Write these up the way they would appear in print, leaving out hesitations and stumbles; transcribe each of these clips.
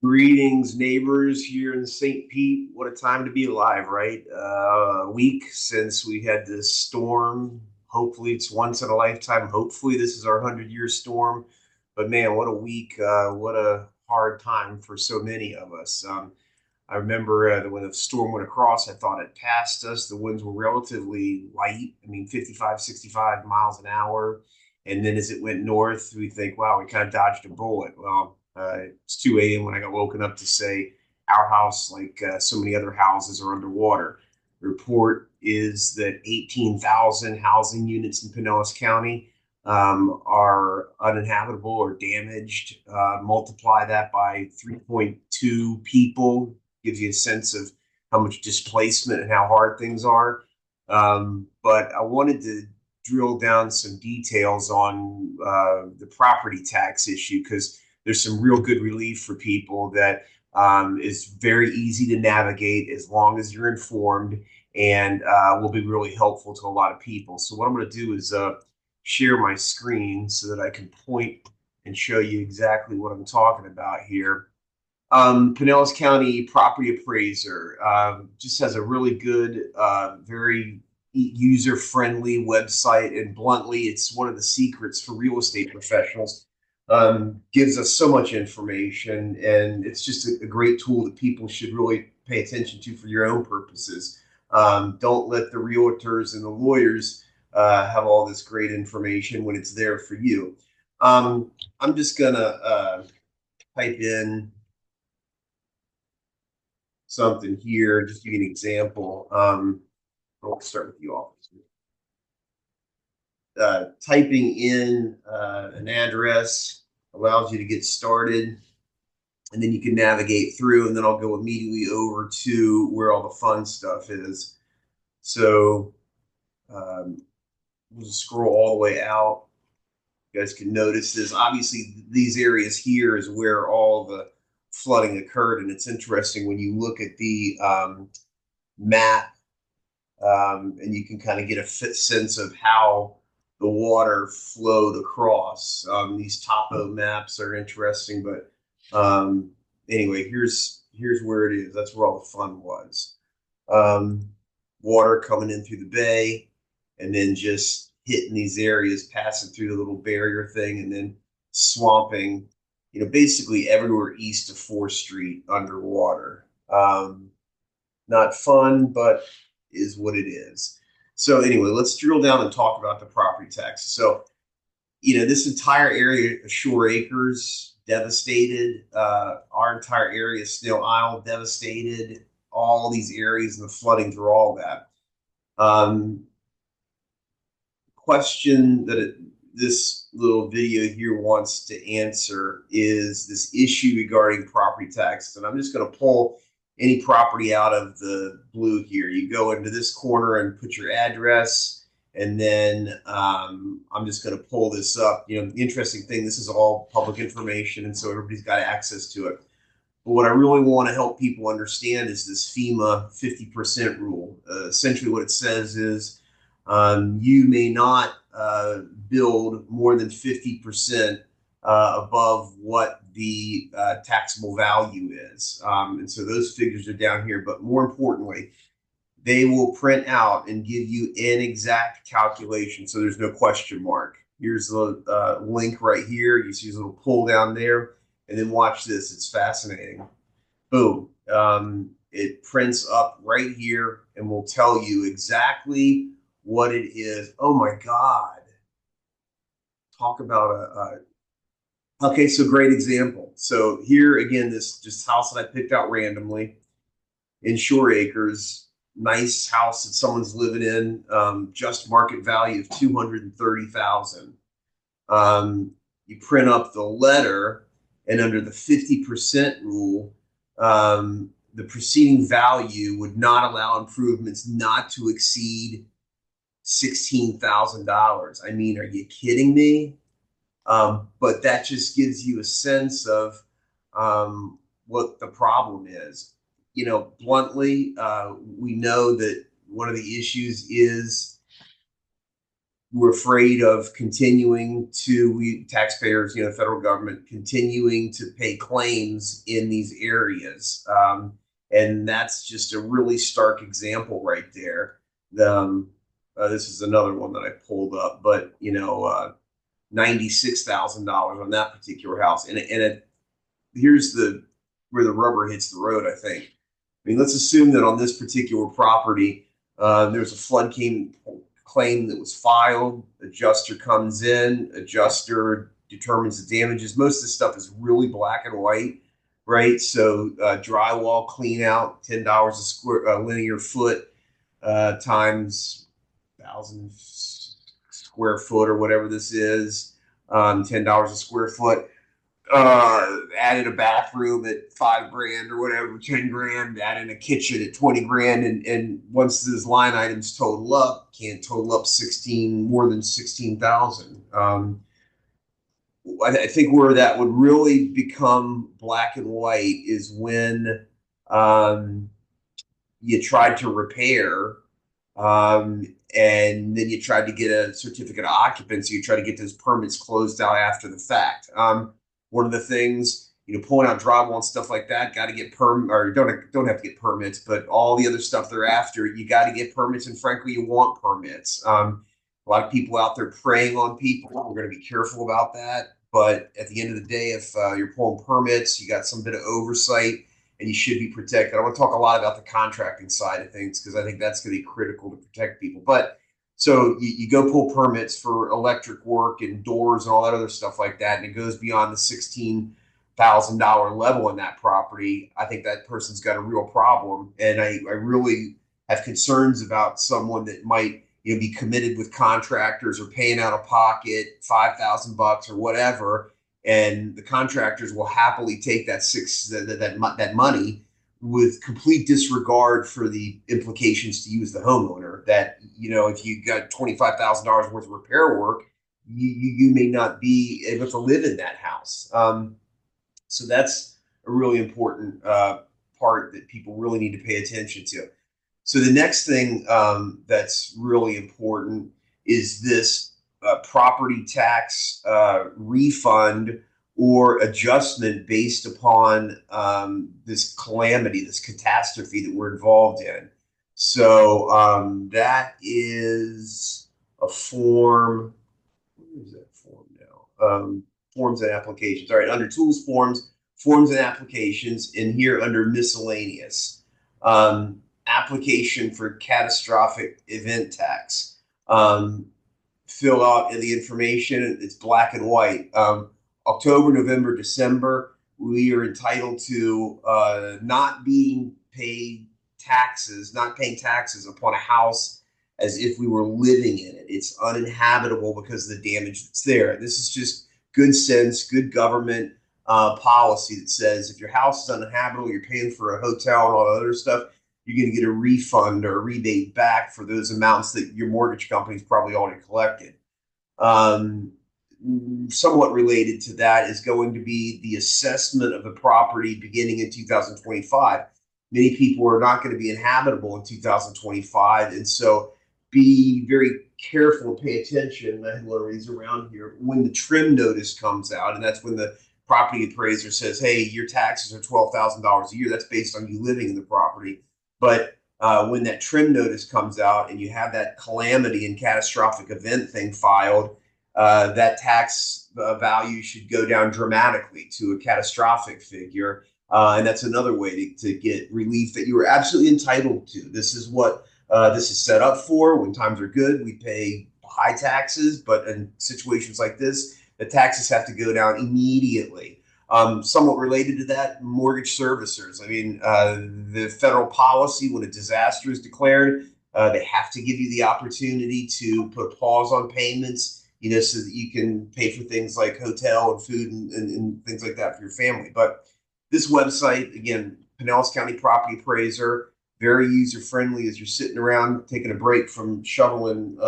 Greetings, neighbors here in St. Pete. What a time to be alive, right? A week since we had this storm. Hopefully, it's once in a lifetime. Hopefully, this is our 100-year storm. But man, what a week. What a hard time for so many of us. I remember when the storm went across, I thought it passed us. The winds were relatively light. I mean, 55, 65 miles an hour. And then as it went north, we think, wow, we kind of dodged a bullet. Well, it's 2 a.m. when I got woken up to say our house, like so many other houses, are underwater. The report is that 18,000 housing units in Pinellas County are uninhabitable or damaged. Multiply that by 3.2 people, gives you a sense of how much displacement and how hard things are. But I wanted to drill down some details on the property tax issue because there's some real good relief for people that is very easy to navigate as long as you're informed and will be really helpful to a lot of people. So what I'm going to do is share my screen so that I can point and show you exactly what I'm talking about here. Pinellas County Property Appraiser just has a really good, very user-friendly website, and bluntly, it's one of the secrets for real estate professionals. Gives us so much information, and it's just a great tool that people should really pay attention to for your own purposes. Don't let the realtors and the lawyers have all this great information when it's there for you. I'm just gonna type in something here, just to give you an example. I'll start with you all. Typing in an address allows you to get started, and then you can navigate through, and then I'll go immediately over to where all the fun stuff is. So we'll just scroll all the way out. You guys can notice this. Obviously, these areas here is where all the flooding occurred, and it's interesting when you look at the map, and you can kind of get a sense of how the water flowed across. These topo maps are interesting, but anyway, here's where it is. That's where all the fun was. Water coming in through the bay, and then just hitting these areas, passing through the little barrier thing, and then swamping, basically everywhere east of 4th Street underwater. Not fun, but is what it is. So anyway, let's drill down and talk about the property taxes. So, this entire area of Shore Acres, devastated. Our entire area, Snail Isle, devastated. All these areas and the flooding through all that. Question that this little video here wants to answer is this issue regarding property taxes. And I'm just going to pull any property out of the blue here. You go into this corner and put your address, and then I'm just going to pull this up. The interesting thing, this is all public information, and so everybody's got access to it. But what I really want to help people understand is this FEMA 50% rule. Essentially what it says is you may not build more than 50% above what the taxable value is. And so those figures are down here. But more importantly, they will print out and give you an exact calculation. So there's no question mark. Here's the link right here. You see this little pull down there. And then watch this. It's fascinating. Boom. It prints up right here and will tell you exactly what it is. Oh my God. Talk about okay, so great example. So here again, this just house that I picked out randomly in Shore Acres, nice house that someone's living in, just market value of 230,000. You print up the letter, and under the 50% rule, the preceding value would not allow improvements not to exceed $16,000. I mean, are you kidding me? But that just gives you a sense of what the problem is. Bluntly, we know that one of the issues is we're afraid of continuing to, we taxpayers, you know, federal government continuing to pay claims in these areas. And that's just a really stark example right there. This is another one that I pulled up, but you know, $96,000 on that particular house, and here's the where the rubber hits the road. I think. I mean, let's assume that on this particular property, there's a claim that was filed. Adjuster comes in, adjuster determines the damages. Most of the stuff is really black and white, right? So drywall clean out, $10 a square linear foot times 1,000 square foot or whatever this is, $10 a square foot. Added a bathroom at 5 grand or whatever, 10 grand, added a kitchen at 20 grand. And once those line items total up, can't total up more than 16,000. I think where that would really become black and white is when you tried to repair, and then you tried to get a certificate of occupancy. You try to get those permits closed out after the fact. One of the things, you know, pulling out drywall and stuff like that, got to get or don't have to get permits, but all the other stuff thereafter, you got to get permits. And frankly, you want permits. A lot of people out there preying on people. We're going to be careful about that. But at the end of the day, if you're pulling permits, you got some bit of oversight and you should be protected. I want to talk a lot about the contracting side of things because I think that's going to be critical to protect people. But so you go pull permits for electric work and doors and all that other stuff like that, and it goes beyond the $16,000 level in that property. I think that person's got a real problem, and I really have concerns about someone that might, you know, be committed with contractors or paying out of pocket $5,000 or whatever, and the contractors will happily take that money with complete disregard for the implications to you as the homeowner. That, you know, if you got $25,000 worth of repair work, you may not be able to live in that house. So that's a really important part that people really need to pay attention to. So the next thing that's really important is this property tax refund or adjustment based upon this calamity, this catastrophe that we're involved in. So that is a form. Where is that form now? Forms and applications. All right, under tools, forms and applications, and here under miscellaneous. Application for catastrophic event tax. Fill out the information. It's black and white. October, November, December, we are entitled to not paying taxes upon a house as if we were living in it. It's uninhabitable because of the damage that's there. This is just good sense, good government policy that says if your house is uninhabitable, you're paying for a hotel and all the other stuff, you're going to get a refund or a rebate back for those amounts that your mortgage company's probably already collected. Somewhat related to that is going to be the assessment of the property beginning in 2025. Many people are not going to be inhabitable in 2025, and so be very careful and pay attention. I had one of these around here when the trim notice comes out, and that's when the property appraiser says, "Hey, your taxes are $12,000 a year." That's based on you living in the property. But when that trim notice comes out and you have that calamity and catastrophic event thing filed, that tax value should go down dramatically to a catastrophic figure. And that's another way to get relief that you were absolutely entitled to. This is what this is set up for. When times are good, we pay high taxes. But in situations like this, the taxes have to go down immediately. Somewhat related to that, mortgage servicers. I mean, the federal policy, when a disaster is declared, they have to give you the opportunity to put a pause on payments, you know, so that you can pay for things like hotel and food and things like that for your family. But this website, again, Pinellas County Property Appraiser, very user-friendly as you're sitting around taking a break from shoveling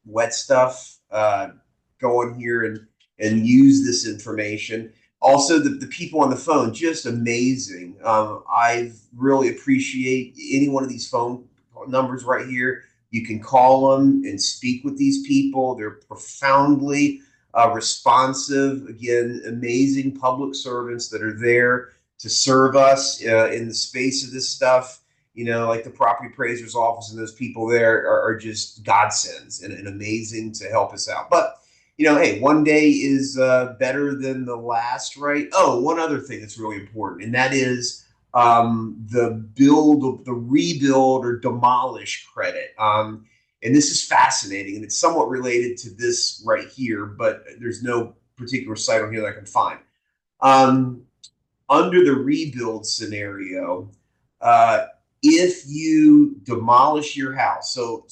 wet stuff. Go on here and use this information. Also, the people on the phone, just amazing. I really appreciate any one of these phone numbers right here. You can call them and speak with these people. They're profoundly responsive. Again, amazing public servants that are there to serve us in the space of this stuff. Like the property appraiser's office and those people there are just godsends and amazing to help us out. But hey, one day is better than the last, right? Oh, one other thing that's really important, and that is the rebuild or demolish credit. And this is fascinating, and it's somewhat related to this right here, but there's no particular site on here that I can find. Um, Under the rebuild scenario, uh, if you demolish your house, so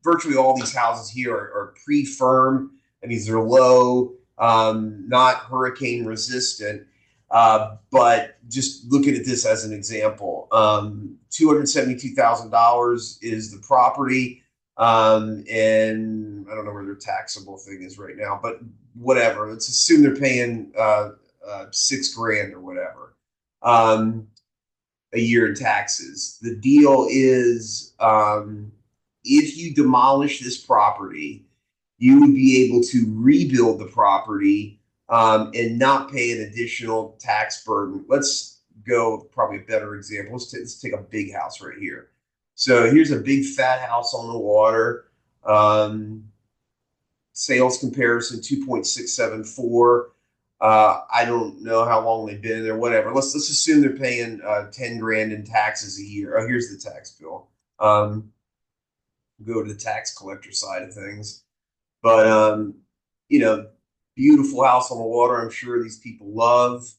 virtually all these houses here are pre-firm, and these are low, not hurricane resistant. But just looking at this as an example, $272,000 is the property, and I don't know where their taxable thing is right now, but whatever. Let's assume they're paying $6,000 or whatever a year in taxes. The deal is, if you demolish this property, you would be able to rebuild the property and not pay an additional tax burden. Let's go probably a better example. Let's take a big house right here. So here's a big fat house on the water. Sales comparison 2.674. I don't know how long they've been in there, whatever. Let's assume they're paying $10,000 in taxes a year. Oh, here's the tax bill. Go to the tax collector side of things. But beautiful house on the water, I'm sure these people love.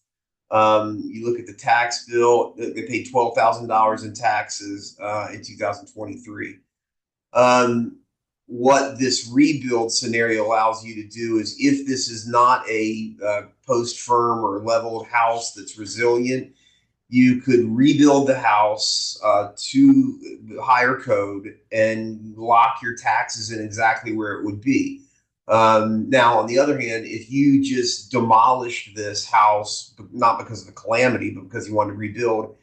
You look at the tax bill, they paid $12,000 in taxes in 2023. What this rebuild scenario allows you to do is, if this is not a post-firm or leveled house that's resilient, you could rebuild the house to the higher code and lock your taxes in exactly where it would be. Now, on the other hand, if you just demolished this house, not because of a calamity, but because you wanted to rebuild,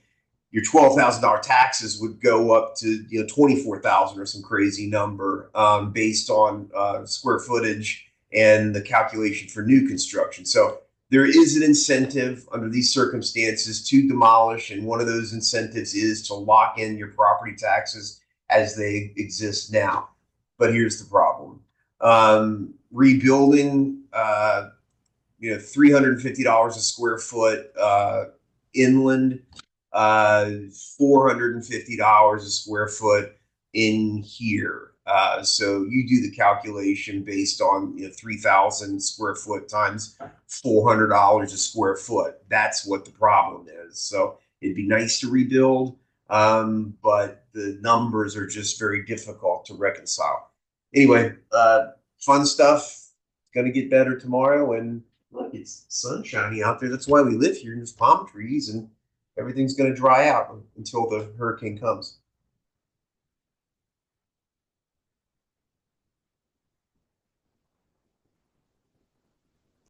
your $12,000 taxes would go up to 24,000 or some crazy number based on square footage and the calculation for new construction. So there is an incentive under these circumstances to demolish, and one of those incentives is to lock in your property taxes as they exist now. But here's the problem: rebuilding, $350 a square foot inland, $450 a square foot in here. So you do the calculation based on 3,000 square foot times $400 a square foot. That's what the problem is. So it'd be nice to rebuild, but the numbers are just very difficult to reconcile. Anyway, fun stuff. It's going to get better tomorrow, and look, it's sunshiny out there. That's why we live here, and there's palm trees, and everything's going to dry out until the hurricane comes.